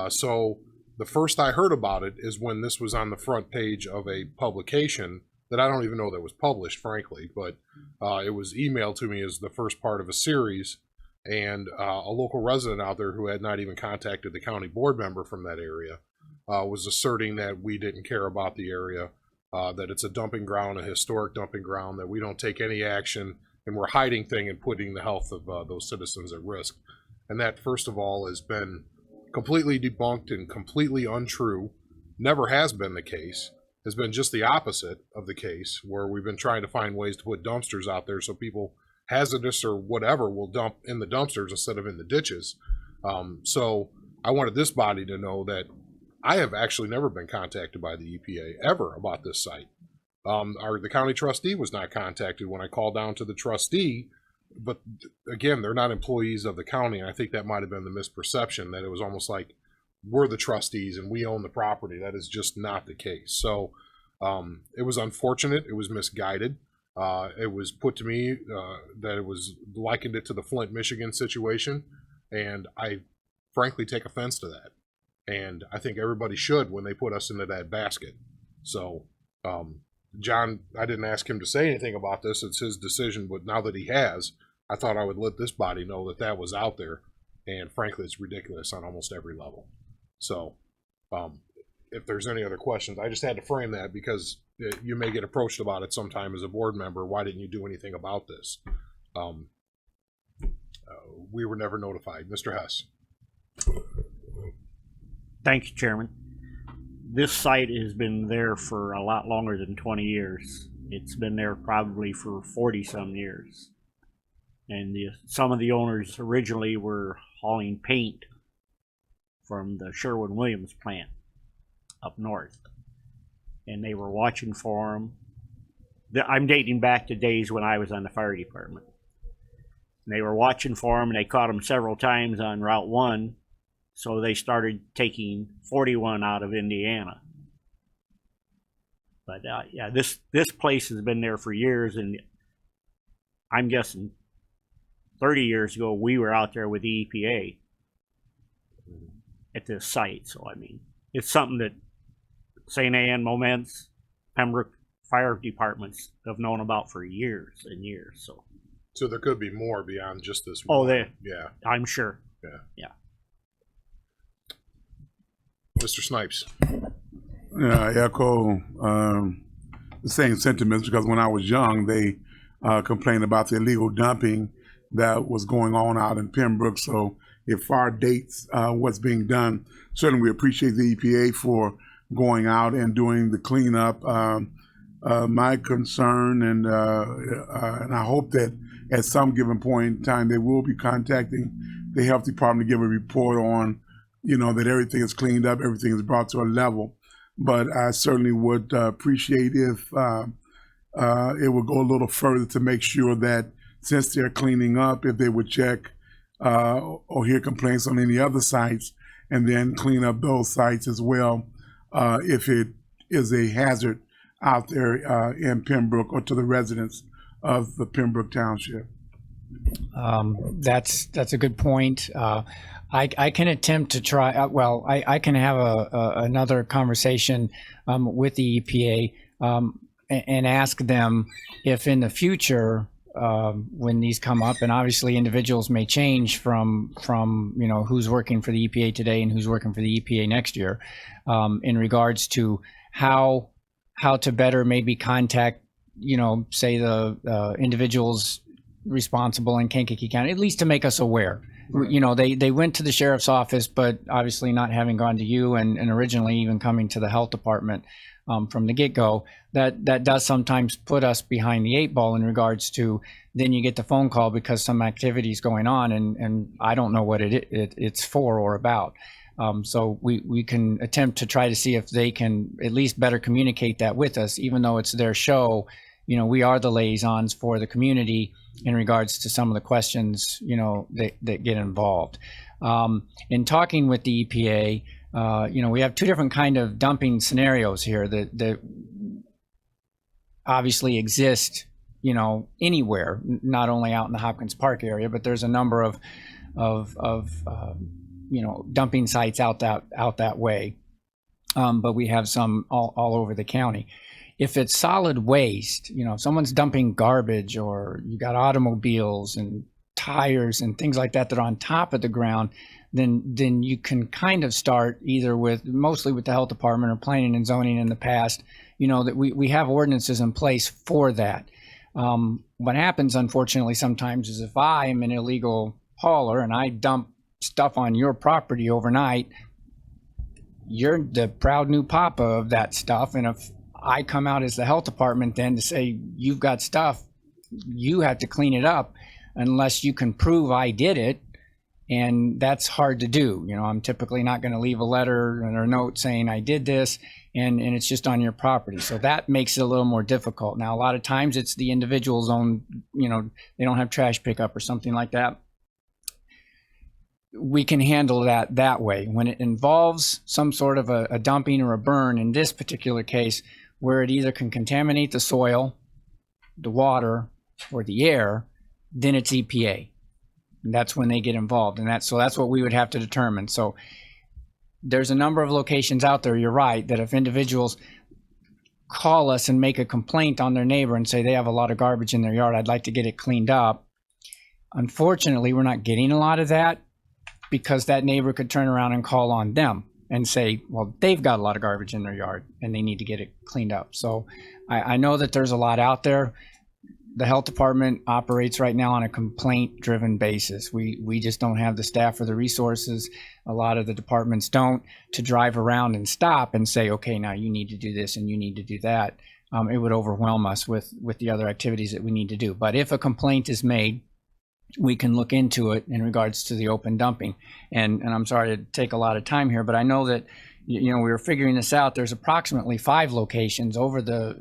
So the first I heard about it is when this was on the front page of a publication that I don't even know that was published, frankly, but it was emailed to me as the first part of a series. And a local resident out there who had not even contacted the county board member from that area was asserting that we didn't care about the area, that it's a dumping ground, a historic dumping ground, that we don't take any action, and we're hiding things and putting the health of those citizens at risk. And that, first of all, has been completely debunked and completely untrue. Never has been the case. Has been just the opposite of the case, where we've been trying to find ways to put dumpsters out there so people, hazardous or whatever, will dump in the dumpsters instead of in the ditches. So I wanted this body to know that I have actually never been contacted by the EPA ever about this site. The county trustee was not contacted when I called down to the trustee, but again, they're not employees of the county, and I think that might have been the misperception, that it was almost like we're the trustees and we own the property. That is just not the case. So it was unfortunate. It was misguided. It was put to me that it was likened it to the Flint, Michigan situation, and I frankly take offense to that. And I think everybody should when they put us into that basket. So John, I didn't ask him to say anything about this. It's his decision, but now that he has, I thought I would let this body know that that was out there. And frankly, it's ridiculous on almost every level. So if there's any other questions, I just had to frame that because you may get approached about it sometime as a board member. Why didn't you do anything about this? We were never notified. Mr. Hess. Thanks, Chairman. This site has been there for a lot longer than 20 years. It's been there probably for 40-some years. And some of the owners originally were hauling paint from the Sherwin-Williams plant up north. And they were watching for them. I'm dating back to days when I was on the fire department. And they were watching for them, and they caught them several times on Route 1. So they started taking 41 out of Indiana. But yeah, this place has been there for years, and I'm guessing 30 years ago we were out there with the EPA at this site. So I mean, it's something that St. Anne, Momence, Pembroke fire departments have known about for years and years. So there could be more beyond just this oh, one. Yeah. I'm sure. Yeah. Mr. Snipes. Yeah, I echo the same sentiments because when I was young, they complained about the illegal dumping that was going on out in Pembroke. So it far dates what's being done. Certainly, we appreciate the EPA for going out and doing the cleanup. My concern, and I hope that at some given point in time, they will be contacting the health department to give a report on, that everything is cleaned up, everything is brought to a level. But I certainly would appreciate if it would go a little further to make sure that since they're cleaning up, if they would check or hear complaints on any other sites and then clean up those sites as well, if it is a hazard out there in Pembroke or to the residents of the Pembroke Township. That's a good point. I can attempt to try. I can have another conversation with the EPA and ask them if in the future, when these come up, and obviously individuals may change from who's working for the EPA today and who's working for the EPA next year, in regards to how to better maybe contact, say the individuals responsible in Kankakee County, at least to make us aware. Right. They went to the sheriff's office, but obviously not having gone to you and originally even coming to the health department from the get-go, that does sometimes put us behind the 8 ball in regards to then you get the phone call because some activity is going on and I don't know what it's for or about. So we can attempt to try to see if they can at least better communicate that with us, even though it's their show. you know, we are the liaisons for the community in regards to some of the questions, you know, that get involved. In talking with the EPA, you know, we have two different kind of dumping scenarios here that obviously exist, you know, anywhere, not only out in the Hopkins Park area, but there's a number of you know, dumping sites out that way. But we have some all over the county. If it's solid waste, you know, if someone's dumping garbage, or you got automobiles and tires and things like that that are on top of the ground, then you can kind of start either mostly with the health department or planning and zoning in the past, you know, that we have ordinances in place for that. What happens, unfortunately, sometimes is if I am an illegal hauler and I dump stuff on your property overnight, you're the proud new papa of that stuff. And if I come out as the health department then to say, you've got stuff, you have to clean it up unless you can prove I did it. And that's hard to do. You know, I'm typically not going to leave a letter or a note saying I did this, and it's just on your property. So that makes it a little more difficult. Now, a lot of times it's the individual's own, you know, they don't have trash pickup or something like that. We can handle that way. When it involves some sort of a dumping or a burn, in this particular case, where it either can contaminate the soil, the water, or the air, then it's EPA. And that's when they get involved. And that's what we would have to determine. So there's a number of locations out there, you're right, that if individuals call us and make a complaint on their neighbor and say they have a lot of garbage in their yard, I'd like to get it cleaned up. Unfortunately, we're not getting a lot of that, because that neighbor could turn around and call on them and say, well, they've got a lot of garbage in their yard and they need to get it cleaned up. So I know that there's a lot out there. The health department operates right now on a complaint-driven basis. We just don't have the staff or the resources. A lot of the departments don't, to drive around and stop and say, okay, now you need to do this and you need to do that. It would overwhelm us with the other activities that we need to do. But if a complaint is made, we can look into it in regards to the open dumping. And I'm sorry to take a lot of time here, but I know that, you know, we were figuring this out. There's approximately 5 locations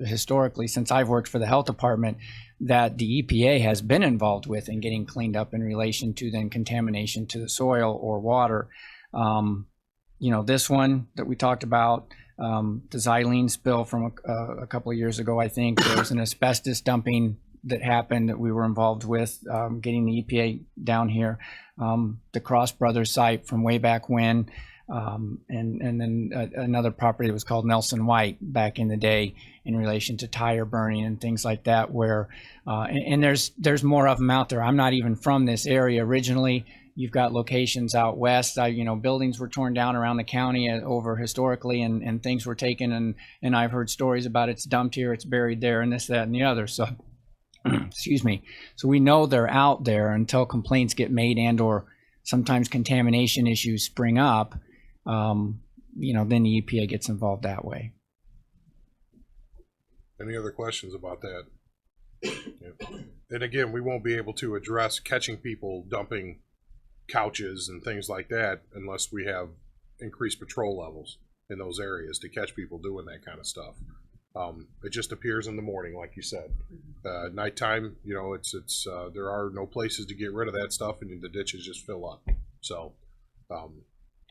historically, since I've worked for the health department, that the EPA has been involved with in getting cleaned up in relation to then contamination to the soil or water. You know, this one that we talked about, the xylene spill from a couple of years ago, I think there was an asbestos dumping that happened that we were involved with, getting the EPA down here. The Cross Brothers site from way back when, and then another property that was called Nelson White back in the day in relation to tire burning and things like that, where and there's more of them out there. I'm not even from this area originally. You've got locations out west. You know, buildings were torn down around the county over historically, and things were taken, and I've heard stories about it's dumped here, it's buried there, and this, that, and the other. So excuse me. So we know they're out there until complaints get made or sometimes contamination issues spring up. You know, then the EPA gets involved that way. Any other questions about that? Yeah. And again, we won't be able to address catching people dumping couches and things like that unless we have increased patrol levels in those areas to catch people doing that kind of stuff. It just appears in the morning, like you said. Nighttime, you know, it's there are no places to get rid of that stuff, and the ditches just fill up. So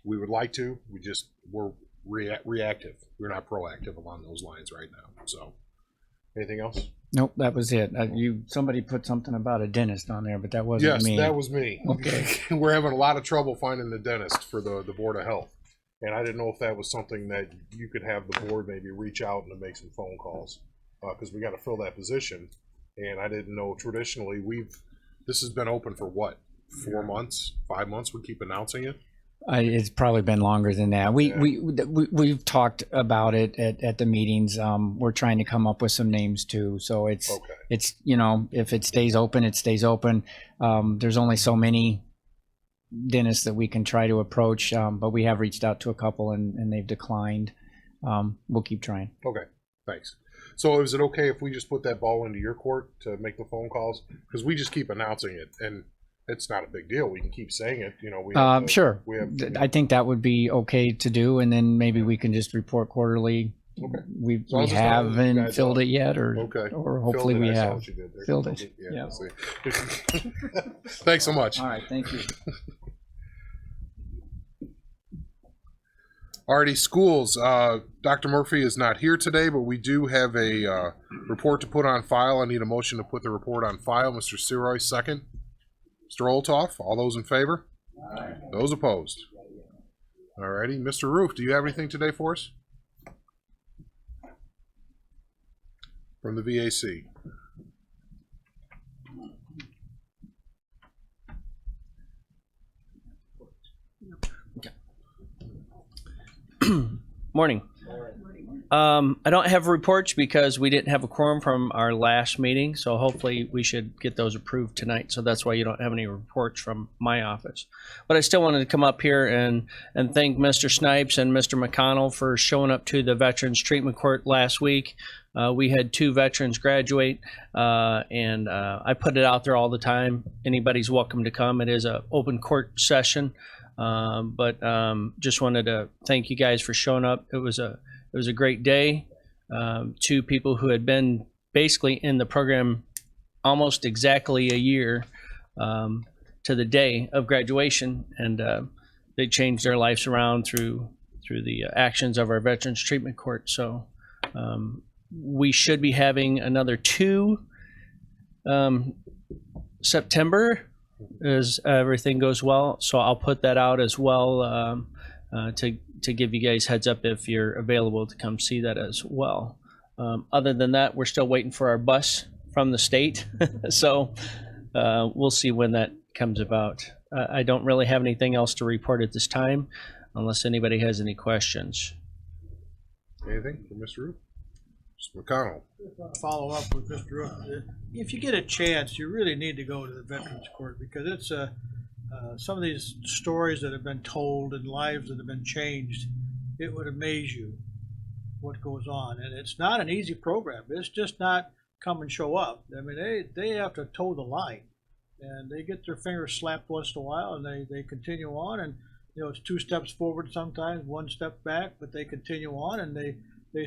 we would like to. We're reactive. We're not proactive along those lines right now. So anything else? Nope, that was it. Somebody put something about a dentist on there, but that wasn't me. Yes, that was me. Okay. We're having a lot of trouble finding the dentist for the Board of Health. And I didn't know if that was something that you could have the board maybe reach out and make some phone calls, because we got to fill that position. And I didn't know, traditionally this has been open for what, 4 months, 5 months? We keep announcing it. It's probably been longer than that. We've talked about it at the meetings. We're trying to come up with some names too. So it's you know, if it stays open, it stays open. There's only so many dentists that we can try to approach, but we have reached out to a couple and they've declined. We'll keep trying. Okay, thanks. So is it okay if we just put that ball into your court to make the phone calls? Because we just keep announcing it, and it's not a big deal. We can keep saying it. You know, sure. I think that would be okay to do, and then maybe we can just report quarterly Okay. We As long as it's not one you haven't guys filled are. it yet, or Okay. hopefully Filled it. we I saw have. what you did there. Filled it. Yeah. Yeah. See. Thanks so much. All right, thank you. Alrighty, schools. Dr. Murphy is not here today, but we do have a report to put on file. I need a motion to put the report on file. Mr. Siroy, second. Mr. Olthoff, all those in favor? Aye. Those opposed? Alrighty, Mr. Roof, do you have anything today for us? From the VAC. Morning. I don't have reports because we didn't have a quorum from our last meeting, so hopefully we should get those approved tonight. So that's why you don't have any reports from my office. But I still wanted to come up here and thank Mr. Snipes and Mr. McConnell for showing up to the Veterans Treatment Court last week. We had 2 veterans graduate, and I put it out there all the time. Anybody's welcome to come. It is an open court session. But just wanted to thank you guys for showing up. It was a great day. 2 people who had been basically in the program almost exactly a year to the day of graduation, and they changed their lives around through the actions of our Veterans Treatment Court. So we should be having another 2 September, as everything goes well. So I'll put that out as well to give you guys heads up if you're available to come see that as well. Other than that, we're still waiting for our bus from the state. So we'll see when that comes about. I don't really have anything else to report at this time, unless anybody has any questions. Anything from Mr. Roof? Mr. McConnell. Follow up with Mr. Roof. If you get a chance, you really need to go to the Veterans Court, because it's some of these stories that have been told and lives that have been changed. It would amaze you what goes on, and it's not an easy program. It's just not come and show up. I mean, they have to toe the line, and they get their fingers slapped once in a while, and they continue on, and it's 2 steps forward sometimes, 1 step back, but they continue on, and they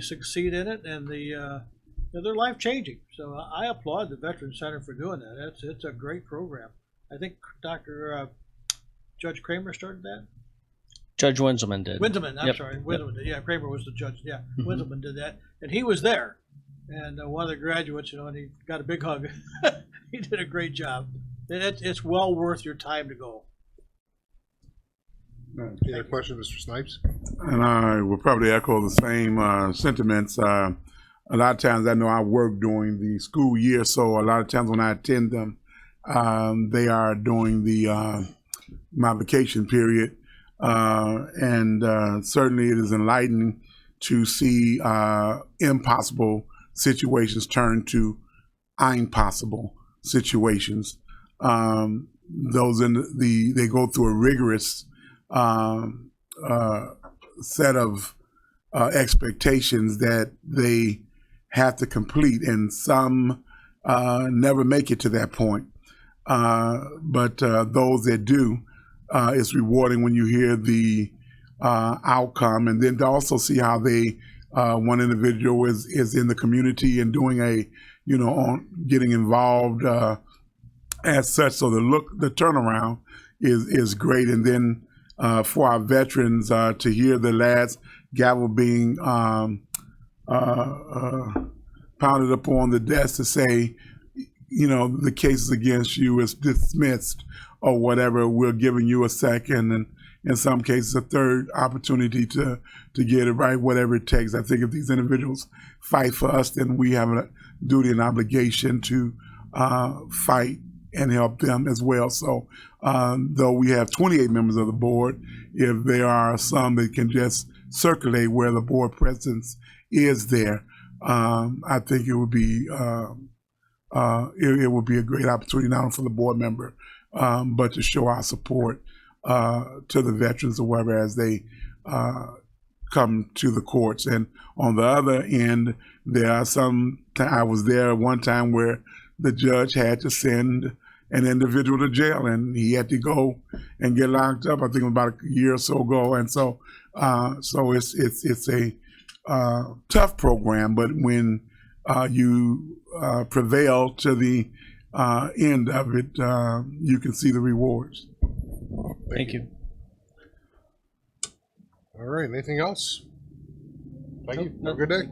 succeed in it, and they're life changing. So I applaud the Veterans Center for doing that. It's a great program. I think Judge Kramer started that. Judge Winselman did. Winselman, I'm Yep. sorry, Winselman did. Yeah, Kramer was the judge. Yeah, Mhm. Winselman did that, and he was there. And one of the graduates, and he got a big hug. He did a great job. It's well worth your time to go. Any other questions, Mr. Snipes? And I will probably echo the same sentiments. A lot of times I know I work during the school year, so a lot of times when I attend them, they are during the my vacation period. And certainly it is enlightening to see impossible situations turn to impossible situations. Those they go through a rigorous set of expectations that they have to complete, and some never make it to that point. But those that do, it's rewarding when you hear the outcome, and then to also see how they one individual is in the community and doing on getting involved as such. So the turnaround is great, and then for our veterans to hear the last gavel being pounded upon the desk to say, the cases against you is dismissed or whatever. We're giving you a second, and in some cases a third opportunity to get it right, whatever it takes. I think if these individuals fight for us, then we have a duty and obligation to fight and help them as well. So though we have 28 members of the board, if there are some that can just circulate where the board presence is there, I think it would be it would be a great opportunity not only for the board member, but to show our support to the veterans or wherever as they come to the courts. And on the other end, there are I was there one time where the judge had to send an individual to jail, and he had to go and get locked up. I think it was about a year or so ago. And so, so it's a tough program, but when you prevail to the end of it, you can see the rewards. Thank you. All right, anything else? Thank you. Have a good day.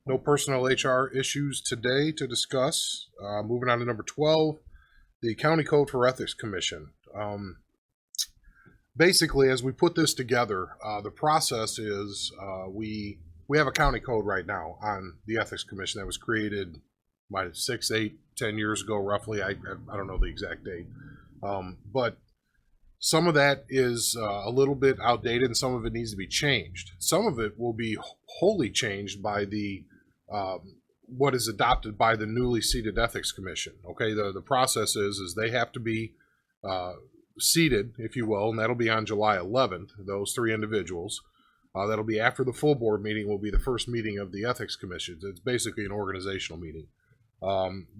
No personnel HR issues today to discuss. Moving on to number 12, the County Code for Ethics Commission. Basically, as we put this together, the process is we have a county code right now on the Ethics Commission that was created 6, 8, 10 years ago, roughly. I don't know the exact date. But some of that is a little bit outdated and some of it needs to be changed. Some of it will be wholly changed by the what is adopted by the newly seated Ethics Commission. Okay, the process is they have to be seated, if you will, and that'll be on July 11th, those 3 individuals. That'll be after the full board meeting will be the first meeting of the Ethics Commission. It's basically an organizational meeting.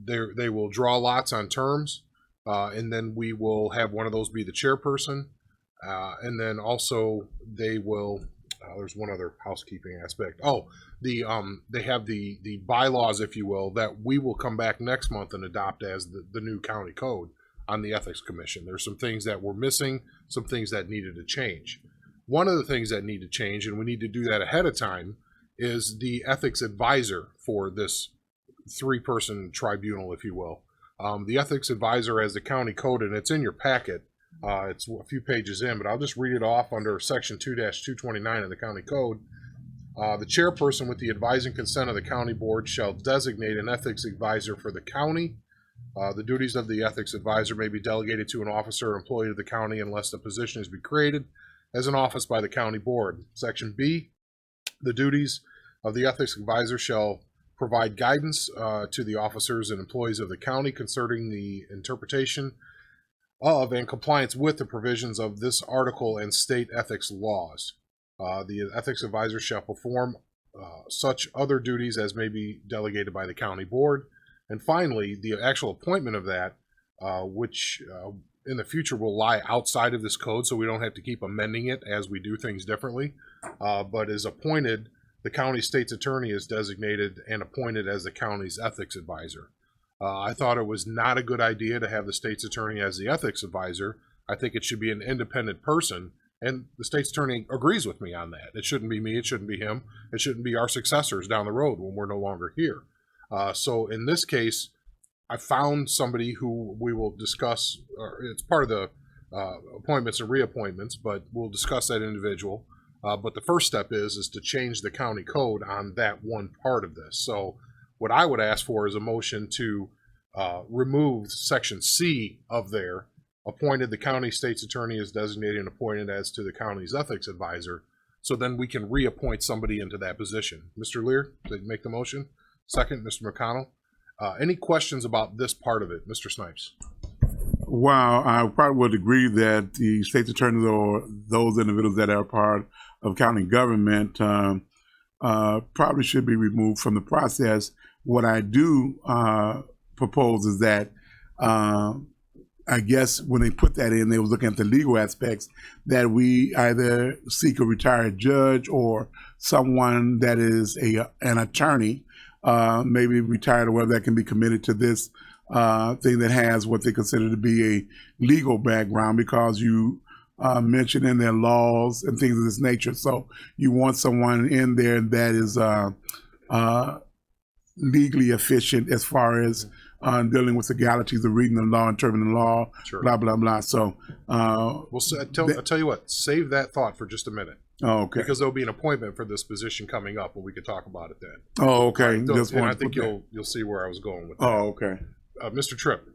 They will draw lots on terms, and then we will have one of those be the chairperson. And then also they will, there's one other housekeeping aspect. Oh, they have the bylaws, if you will, that we will come back next month and adopt as the new county code on the Ethics Commission. There's some things that were missing, some things that needed to change. One of the things that need to change, and we need to do that ahead of time, is the ethics advisor for this 3-person tribunal, if you will. The ethics advisor as the county code, and it's in your packet. It's a few pages in, but I'll just read it off under section 2-229 of the county code. The chairperson with the advising consent of the county board shall designate an ethics advisor for the county. The duties of the ethics advisor may be delegated to an officer or employee of the county unless the position is be created as an office by the county board. Section B, the duties of the ethics advisor shall provide guidance to the officers and employees of the county concerning the interpretation of and compliance with the provisions of this article and state ethics laws. The ethics advisor shall perform such other duties as may be delegated by the county board. And finally, the actual appointment of that, which in the future will lie outside of this code, so we don't have to keep amending it as we do things differently, but is appointed, the county state's attorney is designated and appointed as the county's ethics advisor. I thought it was not a good idea to have the state's attorney as the ethics advisor. I think it should be an independent person, and the state's attorney agrees with me on that. It shouldn't be me, it shouldn't be him, it shouldn't be our successors down the road when we're no longer here. So in this case, I found somebody who we will discuss, or it's part of the appointments and reappointments, but we'll discuss that individual. But the first step is to change the county code on that one part of this. So what I would ask for is a motion to remove section C of there, appointed the county state's attorney is designated and appointed as to the county's ethics advisor. So then we can reappoint somebody into that position. Mr. Lear, did you make the motion? Second, Mr. McConnell. Any questions about this part of it, Mr. Snipes? Well, I probably would agree that the state's attorneys or those individuals that are part of county government probably should be removed from the process. What I do propose is that I guess when they put that in, they was looking at the legal aspects, that we either seek a retired judge or someone that is an attorney, maybe retired or whatever, that can be committed to this thing that has what they consider to be a legal background, because you mentioned in their laws and things of this nature. So you want someone in there that is legally efficient as far as dealing with the legalities of reading the law, interpreting the law, Sure. blah, blah, blah. So, I'll tell you what, save that thought for just a minute. oh, okay. Because there'll be an appointment for this position coming up, and we could talk about it then. Oh, okay. Just And I wanted to think put that. you'll see where I was going with that. Oh, okay. Mr. Tripp.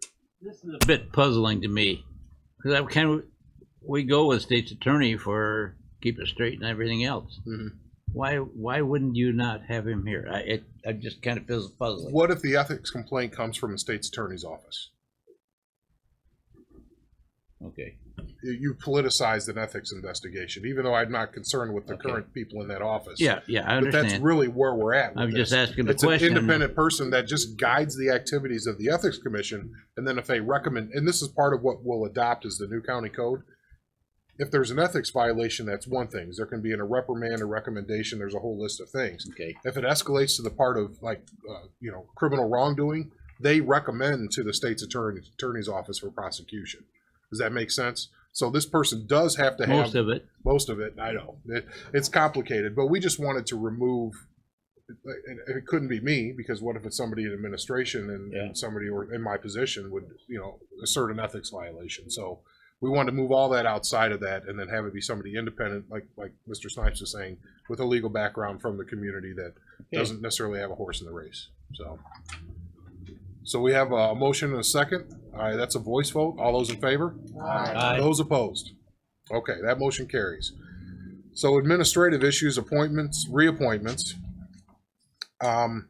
This is a bit puzzling to me, because we go with state's attorney for keep it straight and everything else. Mhm. Why wouldn't you not have him here? I just kind of feels puzzling. What if the ethics complaint comes from the state's attorney's office? Okay. You politicized an ethics investigation, even though I'm not concerned with the Okay. current people in that office. Yeah, I But understand. that's really where we're at with I'm just this. asking the It's question. an independent person that just guides the activities of the ethics commission, and then if they recommend, and this is part of what we'll adopt as the new county code, if there's an ethics violation, that's one thing. There can be a reprimand, a recommendation. There's a whole list of things. Okay. If it escalates to the part of criminal wrongdoing, they recommend to the state's attorney's office for prosecution. Does that make sense? So this person does have to have Most of it. Most of it, I know. It's complicated, but we just wanted to remove, and it couldn't be me, because what if it's somebody in administration and somebody or in my position would, assert an ethics violation. So we wanted to move all that outside of that and then have it be somebody independent, like Mr. Snipes is saying, with a legal background from the community that doesn't necessarily have a horse in the race. So we have a motion and a second. All right, that's a voice vote. All those in favor? Aye. Those opposed? Okay, that motion carries. So administrative issues, appointments, reappointments. I'm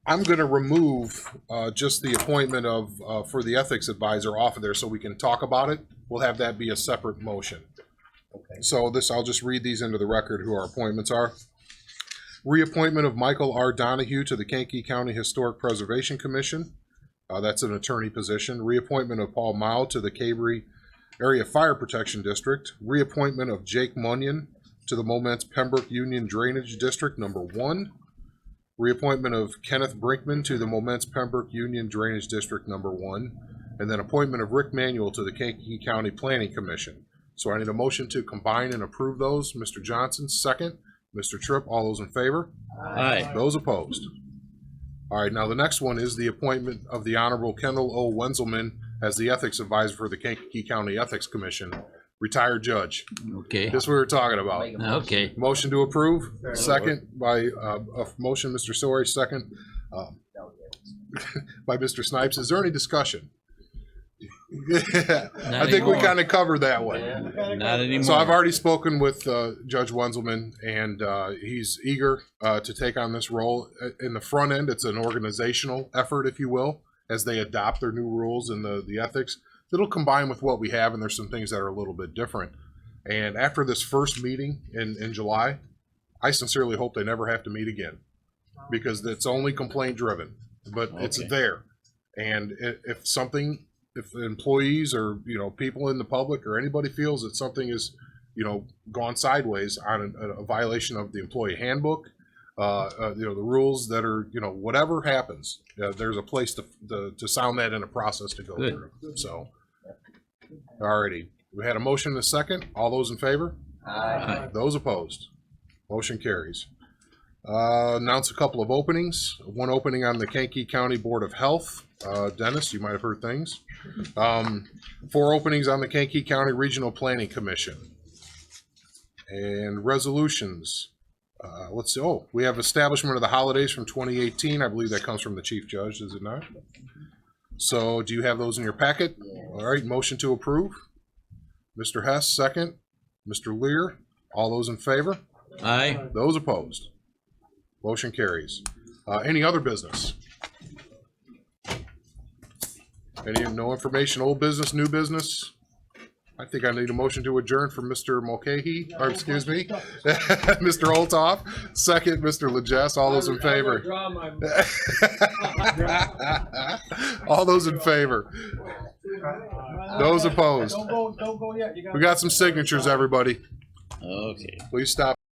going to remove just the appointment of for the ethics advisor off of there so we can talk about it. We'll have that be a separate motion. Okay. So I'll just read these into the record who our appointments are. Reappointment of Michael R. Donahue to the Kankakee County Historic Preservation Commission. That's an attorney position. Reappointment of Paul Mao to the Cabri Area Fire Protection District. Reappointment of Jake Munyon to the Moments Pembroke Union Drainage District number 1. Reappointment of Kenneth Brinkman to the Moments Pembroke Union Drainage District number 1. And then appointment of Rick Manuel to the Kankakee County Planning Commission. So I need a motion to combine and approve those. Mr. Johnson, second. Mr. Tripp, all those in favor? Aye. Those opposed? All right, now the next one is the appointment of the Honorable Kendall O. Wenzelman as the Ethics Advisor for the Kankakee County Ethics Commission, retired judge. Okay. This we were talking about. Okay. Motion to approve, second by, a motion, Mr. Sori, second by Mr. Snipes. Is there any discussion? I think we anymore. kind of covered that one. Not anymore. So I've already spoken with Judge Wenzelman, and he's eager to take on this role. In the front end, it's an organizational effort, if you will, as they adopt their new rules and the ethics. It'll combine with what we have, and there's some things that are a little bit different. And after this first meeting in July, I sincerely hope they never have to meet again, because it's only complaint driven, but it's there. And if employees or people in the public or anybody feels that something is gone sideways on a violation of the employee handbook, the rules that are whatever happens, there's a place to sound that in a process to go through. So, alrighty, we had a motion and a second. All those in favor? Aye. Those opposed? Motion carries. Announce a couple of openings. One opening on the Kankakee County Board of Health. Dennis, you might have heard things. 4 openings on the Kankakee County Regional Planning Commission. And resolutions. Let's see. Oh, we have establishment of the holidays from 2018. I believe that comes from the Chief Judge, does it not? So do you have those in your packet? All right, motion to approve. Mr. Hess, second. Mr. Lear, all those in favor? Aye. Those opposed? Motion carries. Any other business? No information, old business, new business? I think I need a motion to adjourn from Mr. Mulcahy, or excuse me, Mr. Olthoff. Second, Mr. Legess. All those in favor? All those in favor? Those opposed? Don't go yet. We got some signatures, everybody. Okay. Please stop.